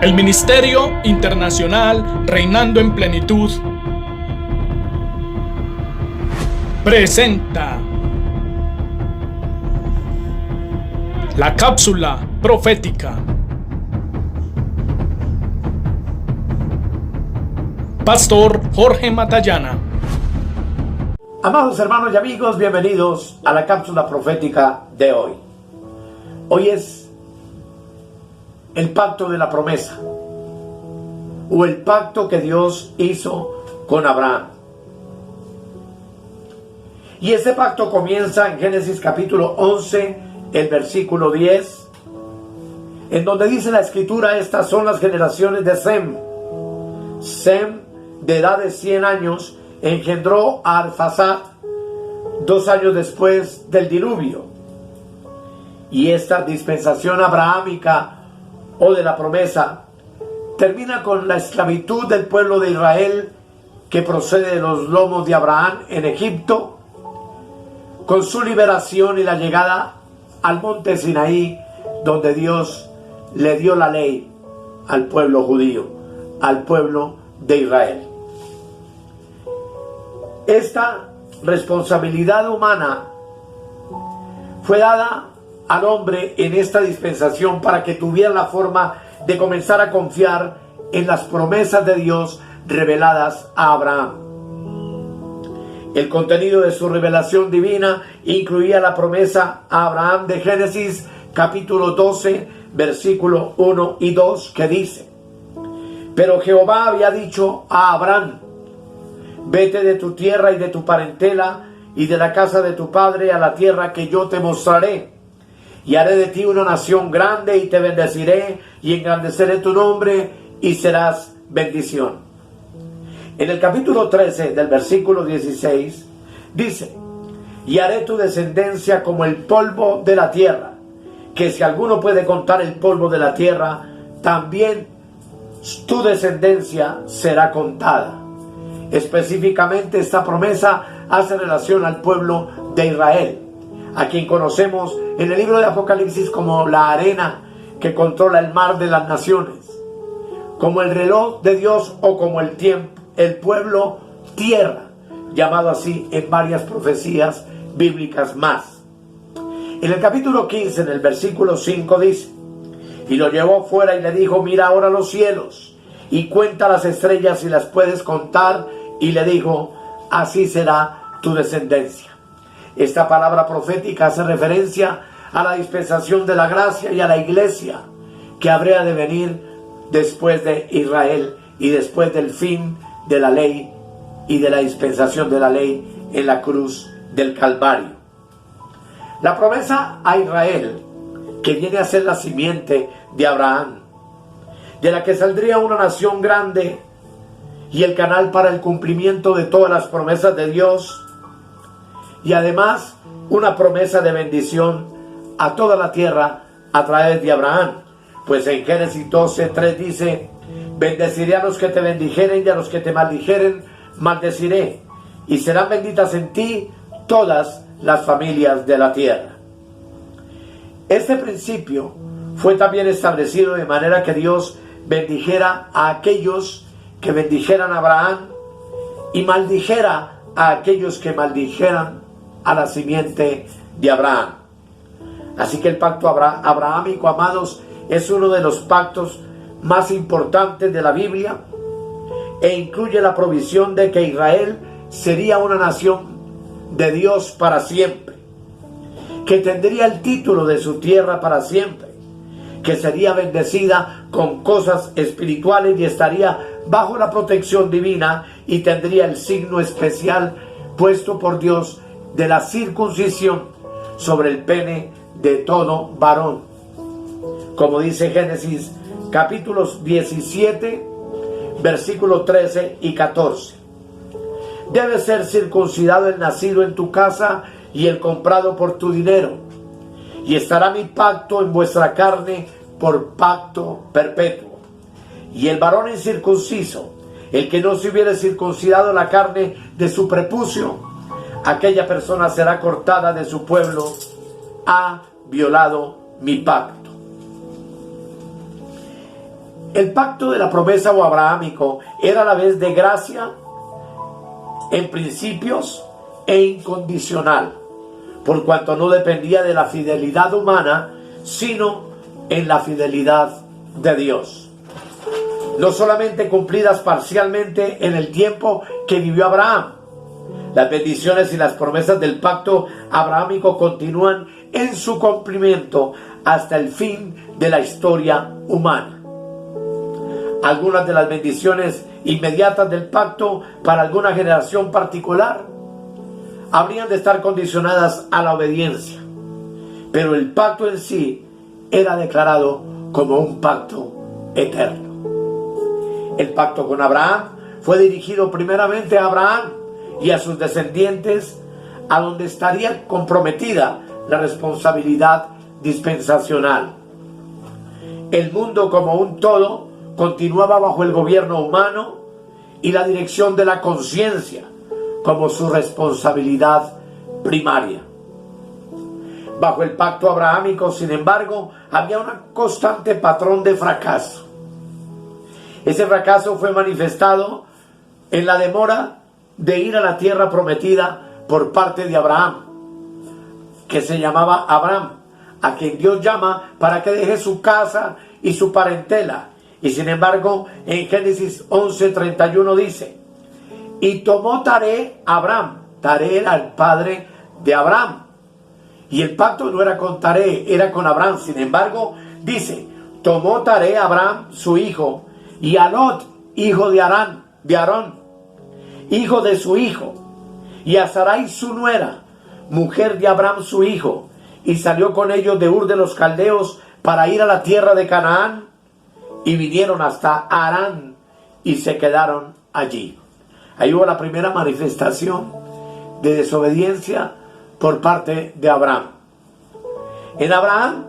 El Ministerio Internacional Reinando en Plenitud presenta la cápsula profética. Pastor Jorge Matallana. Amados hermanos y amigos, bienvenidos a la cápsula profética de hoy. Hoy es el pacto de la promesa, o el pacto que Dios hizo con Abraham. Y ese pacto comienza en Génesis capítulo 11, el versículo 10, en donde dice la escritura: estas son las generaciones de Sem. Sem, de edad de 100 años, engendró a Arfaxad 2 años después del diluvio. Y esta dispensación abrahámica o de la promesa termina con la esclavitud del pueblo de Israel, que procede de los lomos de Abraham en Egipto, con su liberación y la llegada al monte Sinaí, donde Dios le dio la ley al pueblo judío, al pueblo de Israel. Esta responsabilidad humana fue dada al hombre en esta dispensación para que tuviera la forma de comenzar a confiar en las promesas de Dios reveladas a Abraham. El contenido de su revelación divina incluía la promesa a Abraham de Génesis capítulo 12, versículo 1 y 2, que dice: pero Jehová había dicho a Abraham: vete de tu tierra y de tu parentela y de la casa de tu padre a la tierra que yo te mostraré. Y haré de ti una nación grande, y te bendeciré, y engrandeceré tu nombre, y serás bendición. En el capítulo 13, del versículo 16, dice: y haré tu descendencia como el polvo de la tierra, que si alguno puede contar el polvo de la tierra, también tu descendencia será contada. Específicamente, esta promesa hace relación al pueblo de Israel, a quien conocemos en el libro de Apocalipsis como la arena que controla el mar de las naciones, como el reloj de Dios, o como el tiempo, el pueblo tierra, llamado así en varias profecías bíblicas más. En el capítulo 15, en el versículo 5 dice: y lo llevó fuera y le dijo: mira ahora los cielos y cuenta las estrellas si las puedes contar. Y le dijo: así será tu descendencia. Esta palabra profética hace referencia a la dispensación de la gracia y a la iglesia que habría de venir después de Israel y después del fin de la ley y de la dispensación de la ley en la cruz del Calvario. La promesa a Israel, que viene a ser la simiente de Abraham, de la que saldría una nación grande y el canal para el cumplimiento de todas las promesas de Dios, y además una promesa de bendición a toda la tierra a través de Abraham. Pues en Génesis 12:3 dice: bendeciré a los que te bendijeren, y a los que te maldijeren maldeciré, y serán benditas en ti todas las familias de la tierra. Este principio fue también establecido de manera que Dios bendijera a aquellos que bendijeran a Abraham, y maldijera a aquellos que maldijeran a la simiente de Abraham. Así que el pacto abrahámico, amados, es uno de los pactos más importantes de la Biblia, e incluye la provisión de que Israel sería una nación de Dios para siempre, que tendría el título de su tierra para siempre, que sería bendecida con cosas espirituales y estaría bajo la protección divina, y tendría el signo especial puesto por Dios de la circuncisión sobre el pene de todo varón, como dice Génesis capítulos 17, versículos 13 y 14. Debe ser circuncidado el nacido en tu casa y el comprado por tu dinero, y estará mi pacto en vuestra carne por pacto perpetuo. Y el varón incircunciso, el que no se hubiere circuncidado la carne de su prepucio, aquella persona será cortada de su pueblo, ha violado mi pacto. El pacto de la promesa o abrahámico era a la vez de gracia en principios e incondicional, por cuanto no dependía de la fidelidad humana, sino en la fidelidad de Dios. No solamente cumplidas parcialmente en el tiempo que vivió Abraham, las bendiciones y las promesas del pacto abrahámico continúan en su cumplimiento hasta el fin de la historia humana. Algunas de las bendiciones inmediatas del pacto para alguna generación particular habrían de estar condicionadas a la obediencia, pero el pacto en sí era declarado como un pacto eterno. El pacto con Abraham fue dirigido primeramente a Abraham y a sus descendientes, a donde estaría comprometida la responsabilidad dispensacional. El mundo como un todo continuaba bajo el gobierno humano y la dirección de la conciencia como su responsabilidad primaria. Bajo el pacto abrahámico, sin embargo, había un constante patrón de fracaso. Ese fracaso fue manifestado en la demora de ir a la tierra prometida por parte de Abraham, que se llamaba Abram, a quien Dios llama para que deje su casa y su parentela. Y sin embargo, en Génesis 11:31 dice: y tomó Taré Abram. Taré era el padre de Abraham, y el pacto no era con Taré, era con Abraham. Sin embargo, dice: tomó Taré Abraham su hijo, y a Lot, hijo de Aarón, hijo de su hijo, y a Sarai su nuera, mujer de Abraham su hijo, y salió con ellos de Ur de los Caldeos para ir a la tierra de Canaán, y vinieron hasta Harán y se quedaron allí. Ahí hubo la primera manifestación de desobediencia por parte de Abraham. En Abraham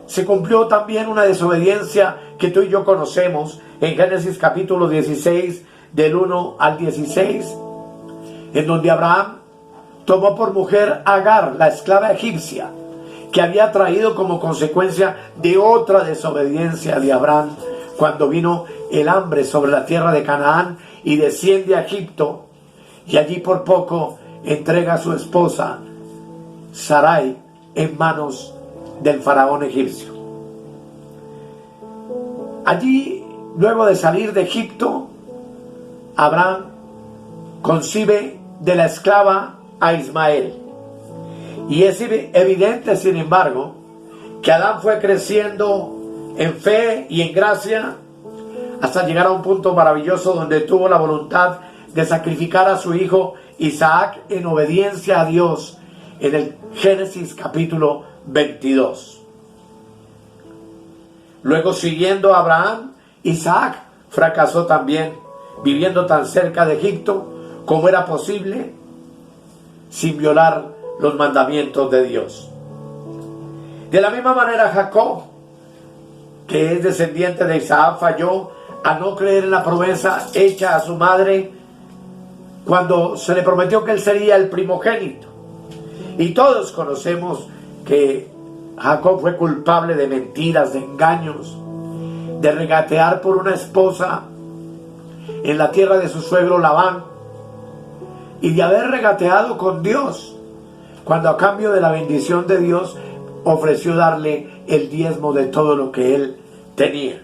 se cumplió también una desobediencia que tú y yo conocemos en Génesis capítulo 16, del 1 al 16, en donde Abraham tomó por mujer a Agar, la esclava egipcia, que había traído como consecuencia de otra desobediencia de Abraham, cuando vino el hambre sobre la tierra de Canaán, y desciende a Egipto, y allí por poco entrega a su esposa Sarai en manos del faraón egipcio. Allí, luego de salir de Egipto, Abraham concibe de la esclava a Ismael. Y es evidente, sin embargo, que Adán fue creciendo en fe y en gracia hasta llegar a un punto maravilloso donde tuvo la voluntad de sacrificar a su hijo Isaac en obediencia a Dios en el Génesis capítulo 22. Luego, siguiendo a Abraham, Isaac fracasó también, viviendo tan cerca de Egipto como era posible, sin violar los mandamientos de Dios. De la misma manera, Jacob, que es descendiente de Isaac, falló a no creer en la promesa hecha a su madre cuando se le prometió que él sería el primogénito. Y todos conocemos que Jacob fue culpable de mentiras, de engaños, de regatear por una esposa en la tierra de su suegro Labán, y de haber regateado con Dios, cuando a cambio de la bendición de Dios ofreció darle el diezmo de todo lo que él tenía.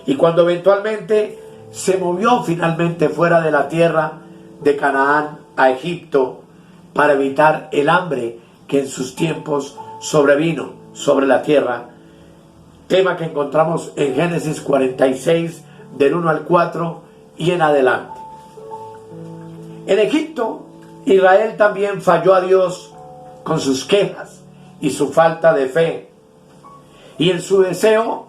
Y cuando eventualmente se movió finalmente fuera de la tierra de Canaán a Egipto para evitar el hambre que en sus tiempos sobrevino sobre la tierra, tema que encontramos en Génesis 46 del 1 al 4 y en adelante. En Egipto, Israel también falló a Dios con sus quejas y su falta de fe, y en su deseo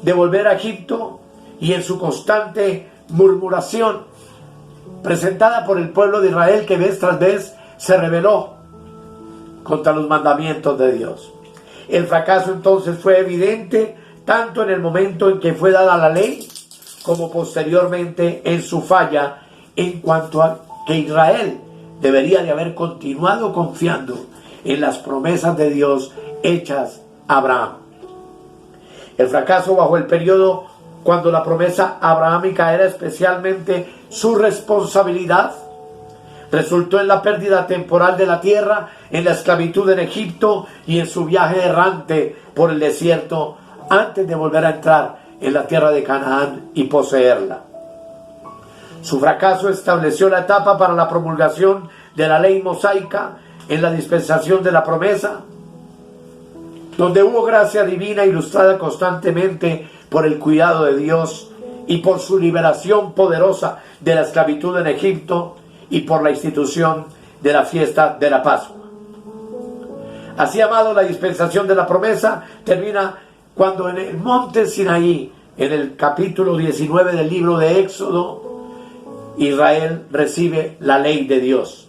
de volver a Egipto, y en su constante murmuración presentada por el pueblo de Israel, que vez tras vez se rebeló contra los mandamientos de Dios. El fracaso entonces fue evidente tanto en el momento en que fue dada la ley, como posteriormente en su falla en cuanto a que Israel debería de haber continuado confiando en las promesas de Dios hechas a Abraham. El fracaso bajo el periodo cuando la promesa abrahámica era especialmente su responsabilidad resultó en la pérdida temporal de la tierra, en la esclavitud en Egipto y en su viaje errante por el desierto antes de volver a entrar en la tierra de Canaán y poseerla. Su fracaso estableció la etapa para la promulgación de la ley mosaica en la dispensación de la promesa, donde hubo gracia divina ilustrada constantemente por el cuidado de Dios y por su liberación poderosa de la esclavitud en Egipto y por la institución de la fiesta de la Pascua. Así, amado, la dispensación de la promesa termina cuando en el monte Sinaí, en el capítulo 19 del libro de Éxodo, Israel recibe la ley de Dios.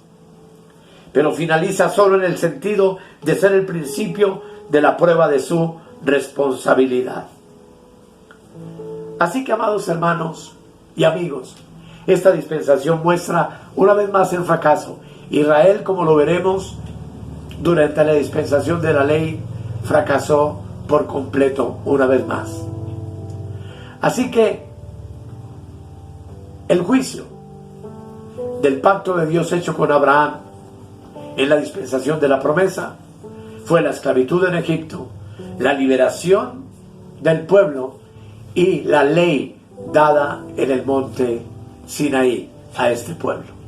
Pero finaliza solo en el sentido de ser el principio de la prueba de su responsabilidad. Así que, amados hermanos y amigos, esta dispensación muestra una vez más el fracaso. Israel, como lo veremos durante la dispensación de la ley, fracasó por completo una vez más. Así que el juicio del pacto de Dios hecho con Abraham en la dispensación de la promesa fue la esclavitud en Egipto, la liberación del pueblo y la ley dada en el monte Sinaí a este pueblo.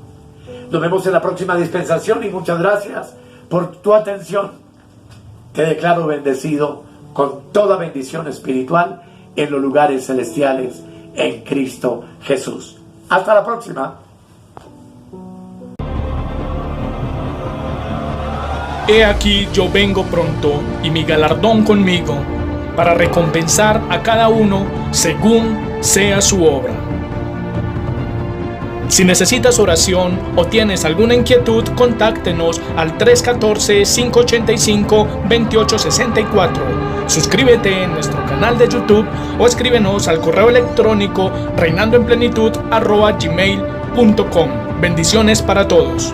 Nos vemos en la próxima dispensación y muchas gracias por tu atención. Te declaro bendecido con toda bendición espiritual en los lugares celestiales en Cristo Jesús. Hasta la próxima. He aquí yo vengo pronto, y mi galardón conmigo, para recompensar a cada uno según sea su obra. Si necesitas oración o tienes alguna inquietud, contáctenos al 314-585-2864. Suscríbete en nuestro canal de YouTube o escríbenos al correo electrónico reinandoenplenitud@gmail.com. Bendiciones para todos.